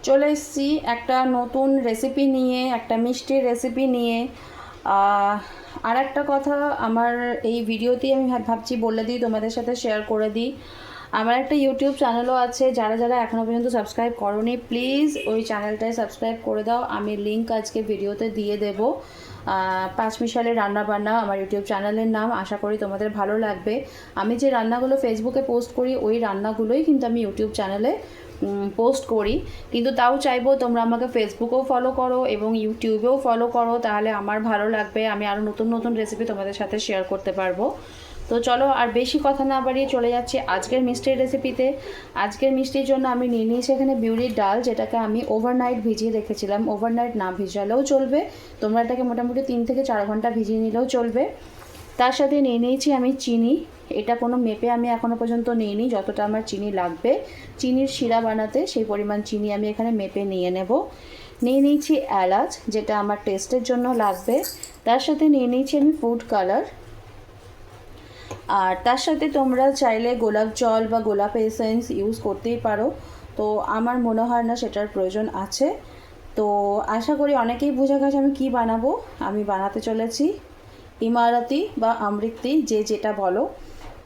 চলে এসেছি একটা নতুন রেসিপি নিয়ে, একটা মিষ্টির রেসিপি নিয়ে। আর একটা কথা আমার এই ভিডিওতেই আমি ভাবছি বলে দিই, তোমাদের সাথে শেয়ার করে দিই। আমার একটা ইউটিউব চ্যানেলও আছে, যারা যারা এখনও পর্যন্ত সাবস্ক্রাইব করোনি প্লিজ ওই চ্যানেলটায় সাবস্ক্রাইব করে দাও। আমি লিঙ্ক আজকে ভিডিওতে দিয়ে দেবো। পাঁচমিশালি রান্নাবান্না আমার ইউটিউব চ্যানেলের নাম। আশা করি তোমাদের ভালো লাগবে। আমি যে রান্নাগুলো ফেসবুকে পোস্ট করি ওই রান্নাগুলোই কিন্তু আমি ইউটিউব চ্যানেলে পোস্ট করি, কিন্তু তাও চাইবো তোমরা আমাকে ফেসবুকেও ফলো করো এবং ইউটিউবেও ফলো করো, তাহলে আমার ভালো লাগবে। আমি আরও নতুন নতুন রেসিপি তোমাদের সাথে শেয়ার করতে পারবো। তো চলো আর বেশি কথা না বাড়িয়ে চলে যাচ্ছি আজকের মিষ্টির রেসিপিতে। আজকের মিষ্টির জন্য আমি নিয়ে নিয়েছি এখানে বিউলির ডাল, যেটাকে আমি ওভারনাইট ভিজিয়ে রেখেছিলাম। ওভারনাইট না ভিজালেও চলবে, তোমরা এটাকে মোটামুটি 3 থেকে 4 ঘন্টা ভিজিয়ে নিলেও চলবে। তার সাথে নিয়ে নিয়েছি আমি চিনি। এটা কোনো মেপে আমি এখনও পর্যন্ত নিইনি, যতটা আমার চিনি লাগবে চিনির শিরা বানাতে সেই পরিমাণ চিনি আমি এখানে মেপে নিয়ে নেব। নিয়ে নিয়েছি এলাচ, যেটা আমার টেস্টের জন্য লাগবে। তার সাথে নিয়ে নিয়েছি আমি ফুড কালার। আর তার সাথে তোমরা চাইলে গোলাপ জল বা গোলাপ এসেন্স ইউজ করতেই পারো, তো আমার মনে হয় না সেটার প্রয়োজন আছে। তো আশা করি অনেকেই বুঝে গেছে আমি কি বানাবো। আমি বানাতে চলেছি ইমারতি বা আমৃতি, যে যেটা বলো।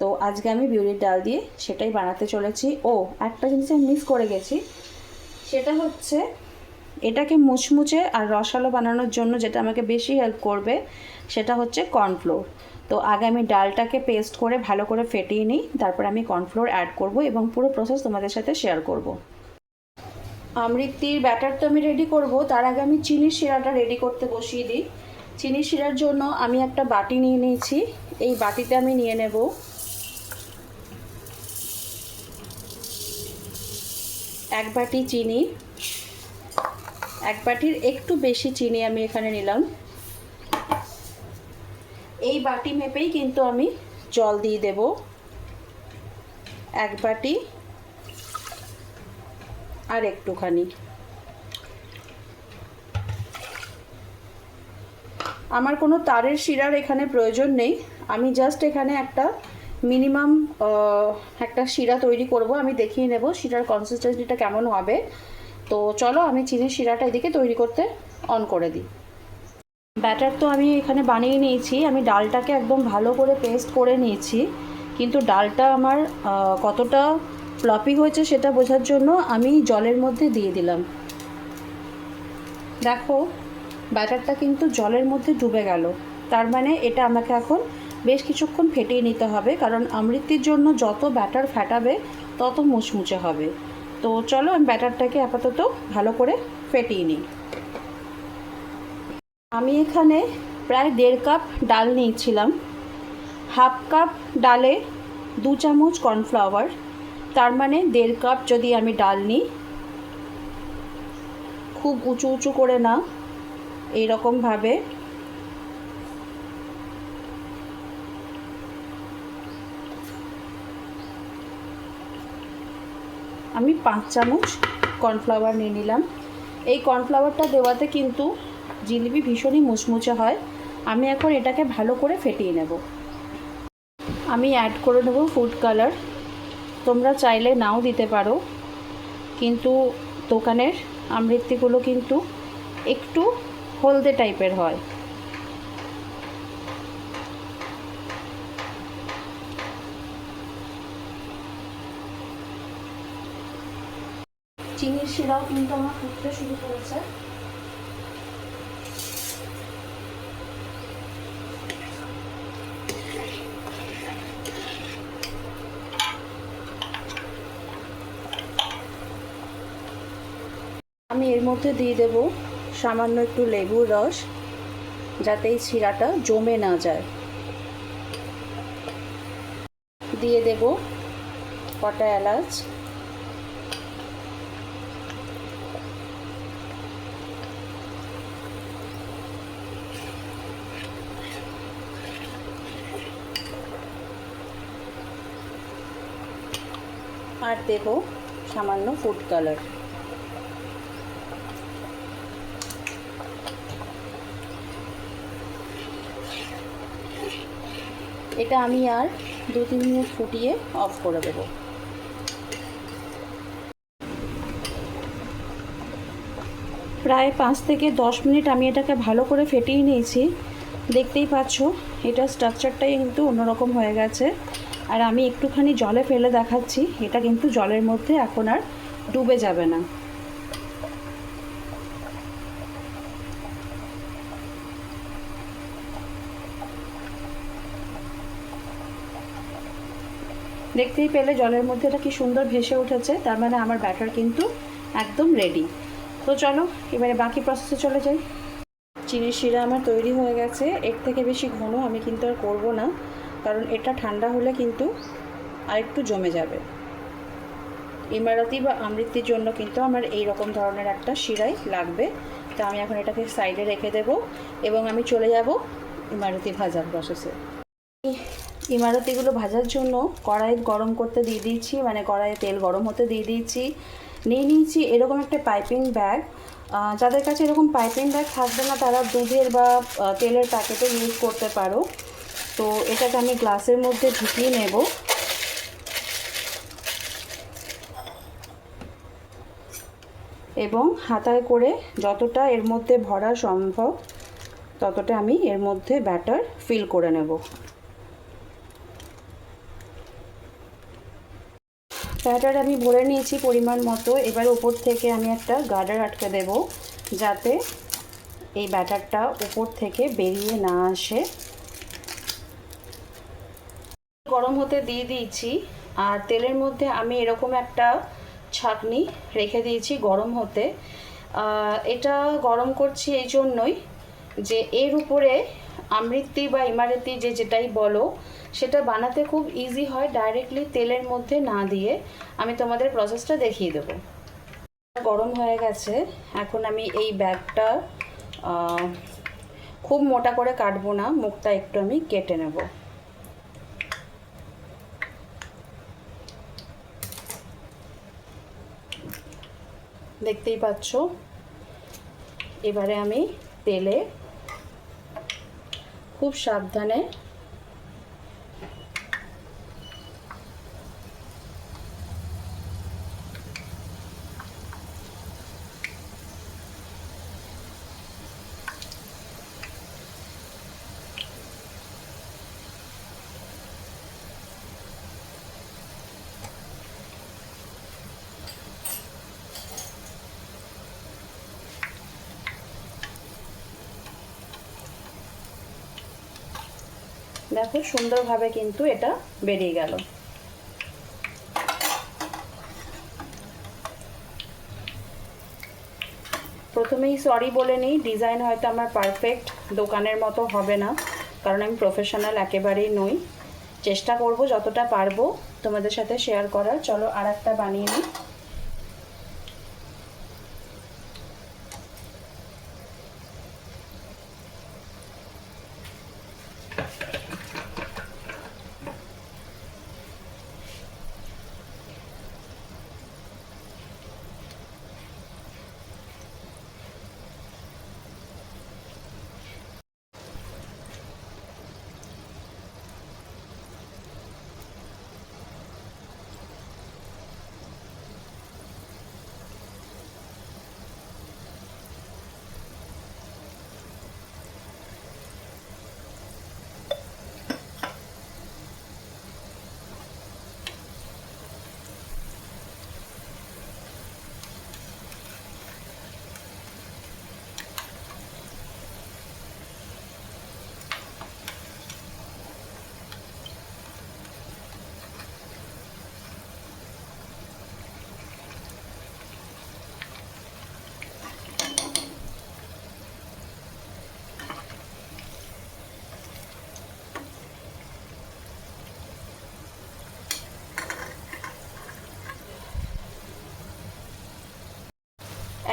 তো আজকে আমি বিউলির ডাল দিয়ে সেটাই বানাতে চলেছি। ও একটা জিনিস আমি মিস করে গেছি, সেটা হচ্ছে এটাকে মুচমুচে আর রসালো বানানোর জন্য যেটা আমাকে বেশি হেল্প করবে সেটা হচ্ছে কর্নফ্লোর। তো আগে আমি ডালটাকে পেস্ট করে ভালো করে ফেটিয়ে নিই, তারপর আমি কর্নফ্লোর অ্যাড করব এবং পুরো প্রসেস তোমাদের সাথে শেয়ার করব। আমৃতির ব্যাটার তো আমি রেডি করব, তার আগে আমি চিনির শিরাটা রেডি করতে বসিয়ে দিই। চিনির শিরার জন্য আমি একটা বাটি নিয়ে নিয়েছি। এই বাটিতে আমি নিয়ে নেব 1 বাটি চিনি। 1 বাটির একটু বেশি চিনি আমি এখানে নিলাম। এই বাটি মেপেই কিন্তু আমি জল দিয়ে দেব 1 বাটি আর একটুখানি। আমার কোনো তারের শিরার এখানে প্রয়োজন নেই, আমি জাস্ট এখানে একটা মিনিমাম একটা শিরা তৈরি করব। আমি দেখিয়ে নেব শিরার কনসিস্টেন্সিটা কেমন হবে। তো চলো আমি চিনির শিরাটা এদিকে তৈরি করতে অন করে দিই। ব্যাটার তো আমি এখানে বানিয়ে নিয়েছি, আমি ডালটাকে একদম ভালো করে পেস্ট করে নিয়েছি, কিন্তু ডালটা আমার কতটা ফ্লপি হয়েছে সেটা বোঝার জন্য আমি জলের মধ্যে দিয়ে দিলাম। দেখো ব্যাটারটা কিন্তু জলের মধ্যে ডুবে গেল, তার মানে এটা আমাকে এখন বেশ কিছুক্ষণ ফেটিয়ে নিতে হবে, কারণ আমৃতির জন্য যত ব্যাটার ফেটাবে তত মুচমুচে হবে। তো চলো আমি ব্যাটারটাকে আপাতত ভালো করে ফেটিয়ে নিই। আমি এখানে প্রায় 1.5 কাপ ডাল নিয়েছিলাম। 1/2 কাপ ডালে 2 চামচ কর্নফ্লাওয়ার, তার মানে 1.5 কাপ যদি আমি ডাল নিই। খুব উঁচু উঁচু করে না, এইরকমভাবে আমি 5 চামচ কর্নফ্লাওয়ার নিয়ে নিলাম। এই কর্নফ্লাওয়ারটা দেওয়াতে কিন্তু জিলিপি ভীষণই মুচমুচে হয়। আমি এখন এটাকে ভালো করে ফেটিয়ে নেব। আমি অ্যাড করে দেবো ফুড কালার, তোমরা চাইলে নাও দিতে পারো, কিন্তু দোকানের আমৃতিগুলো কিন্তু একটু হলদে টাইপের হয়। চিনির শিরাও কিন্তু আমার ফুটতে শুরু করেছে। আমি এর মধ্যে দিয়ে দেব সামান্য একটু লেবুর রস, যাতে এই শিরাটা জমে না যায়। দিয়ে দেব কটা এলাচ, আর দেব সামান্য ফুড কালার। এটা আমি আর 2-3 মিনিট ফুটিয়ে অফ করে দেব। প্রায় 5 থেকে 10 মিনিট আমি এটাকে ভালো করে ফেটিয়ে নিয়েছি। দেখতেই পাচ্ছ এটা স্ট্রাকচারটাই কিন্তু অন্যরকম হয়ে গেছে। আর আমি একটুখানি জলে ফেলে দেখাচ্ছি, এটা কিন্তু জলের মধ্যে এখন আর ডুবে যাবে না। দেখতেই পেলে জলের মধ্যে এটা কি সুন্দর ভেসে উঠেছে, তার মানে আমার ব্যাটার কিন্তু একদম রেডি। তো চলো এবারে বাকি প্রসেসে চলে যাই। চিনির শিরা আমার তৈরি হয়ে গেছে। এর থেকে বেশি ঘন আমি কিন্তু আর করব না, কারণ এটা ঠান্ডা হলে কিন্তু আরেকটু জমে যাবে। ইমারতি বা আমৃতির জন্য কিন্তু আমার এই রকম ধরনের একটা শিরাই লাগবে। তো আমি এখন এটাকে সাইডে রেখে দেব এবং আমি চলে যাব ইমারতি ভাজার প্রসেসে। ইমারতিগুলো ভাজার জন্য কড়াই গরম করতে দিয়ে দিয়েছি, মানে কড়াইয়ে তেল গরম হতে দিয়ে দিয়েছি। নিয়ে নিয়েছি এরকম একটা পাইপিং ব্যাগ। যাদের কাছে এরকম পাইপিং ব্যাগ থাকবে না তারা দুধের বা তেলের প্যাকেটও ইউজ করতে পারো। তো এটাকে আমি গ্লাসের মধ্যে ঢুকিয়ে নেব। এবং হাতায় করে যতটা এর মধ্যে ভরা সম্ভব ততটা আমি এর মধ্যে ব্যাটার ফিল করে নেব। ব্যাটার আমি ভরে নিয়েছি পরিমাণ মতো। এবার উপর থেকে আমি একটা গার্ডার আটকে দেব, যাতে এই ব্যাটারটা উপর থেকে বেরিয়ে না আসে। গরম হতে দিয়ে দিয়েছি, আর তেলের মধ্যে আমি এরকম একটা ছাঁকনি রেখে দিয়েছি গরম হতে। এটা গরম করছি এই জন্যই যে এর উপরে আমৃতি বা ইমারতি যেটাই বলো সেটা বানাতে খুব ইজি হয় ডাইরেক্টলি তেলের মধ্যে না দিয়ে। আমি তোমাদের প্রসেসটা দেখিয়ে দেবো। গরম হয়ে গেছে, এখন আমি এই ব্যাগটা খুব মোটা করে কাটবো না, মুখটা একটু আমি কেটে নেব। দেখতেই পাচ্ছ। এবারে আমি তেলে খুব সাবধানে দেখো সুন্দরভাবে কিন্তু এটা বেরিয়ে গেল। প্রথমেই সরি বলে নিই, ডিজাইন হয়তো আমার পারফেক্ট দোকানের মতো হবে না, কারণ আমি প্রফেশনাল একেবারেই নই। চেষ্টা করব যতটা পারবো তোমাদের সাথে শেয়ার করার। চলো আর একটা বানিয়ে নিই।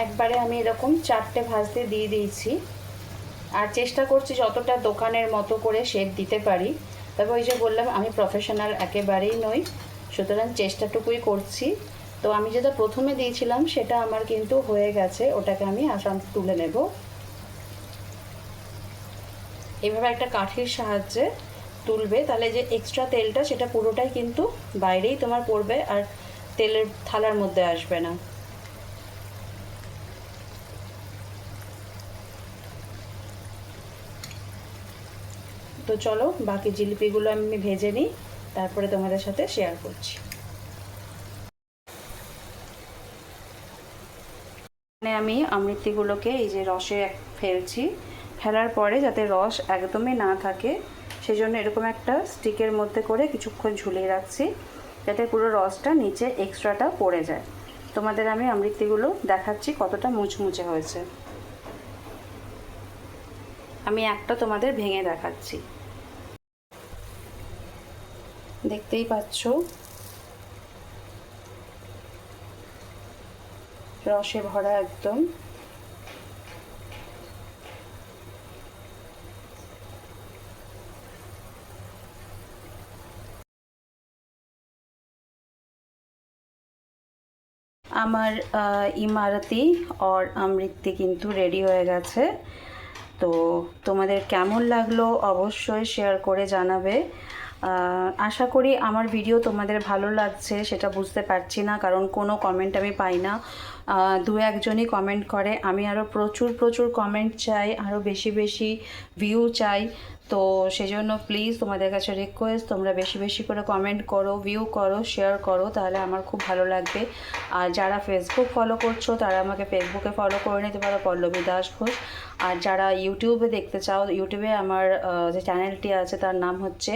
একবারে আমি এরকম 4টে ভাজতে দিয়ে দিয়েছি, আর চেষ্টা করছি যতটা দোকানের মতো করে শেপ দিতে পারি। তবে ওই যে বললাম আমি প্রফেশনাল একেবারেই নই, সুতরাং চেষ্টাটুকুই করছি। তো আমি যেটা প্রথমে দিয়েছিলাম সেটা আমার কিন্তু হয়ে গেছে, ওটাকে আমি আসাম তুলে নেব। এইভাবে একটা কাঠির সাহায্যে তুলবে, তাহলে যে এক্সট্রা তেলটা সেটা পুরোটাই কিন্তু বাইরেই তোমার পড়বে, আর তেলের থালার মধ্যে আসবে না। তো চলো বাকি জিলিপিগুলো আমি ভেজে নিই, তারপরে তোমাদের সাথে শেয়ার করছি। মানে আমি আমৃতিগুলোকে এই যে রসে ফেলছি, ফেলার পরে যাতে রস একদমই না থাকে সেজন্য এরকম একটা স্টিকের মধ্যে করে কিছুক্ষণ ঝুলিয়ে রাখছি, যাতে পুরো রসটা নিচে এক্সট্রাটা পড়ে যায়। তোমাদের আমি আমৃতিগুলো দেখাচ্ছি কতটা মুচমুচে হয়েছে। আমি একটা তোমাদের ভেঙে দেখাচ্ছি, দেখতেই পাচ্ছ রসে ভরা একদম। আমার ইমারতি और আমৃতি কিন্তু রেডি হয়ে গেছে। তো তোমাদের কেমন লাগলো অবশ্যই শেয়ার করে জানাবে। আশা করি আমার ভিডিও তোমাদের ভালো লাগছে, সেটা বুঝতে পারছি না, কারণ কোনো কমেন্ট আমি পাই না। দু একজনই কমেন্ট করে, আমি আরও প্রচুর কমেন্ট চাই, আরও বেশি বেশি ভিউ চাই। তো সেজন্য প্লিজ তোমাদের কাছে রিকোয়েস্ট, তোমরা বেশি বেশি করে কমেন্ট করো, ভিউ করো, শেয়ার করো, তাহলে আমার খুব ভালো লাগবে। আর যারা ফেসবুক ফলো করছো তারা আমাকে ফেসবুকে ফলো করে নিতে পারো, পল্লবী দাস ঘোষ। আর যারা ইউটিউবে দেখতে চাও, ইউটিউবে আমার যে চ্যানেলটি আছে তার নাম হচ্ছে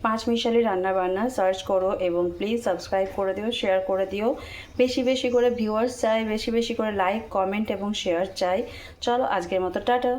পাঁচমিশালি রান্নাবান্না, সার্চ করো এবং প্লিজ সাবস্ক্রাইব করে দিও, শেয়ার করে দিও। বেশি বেশি করে ভিউয়ার্স চাই, বেশি বেশি করে লাইক, কমেন্ট এবং শেয়ার চাই। চলো আজকের মতো টাটা।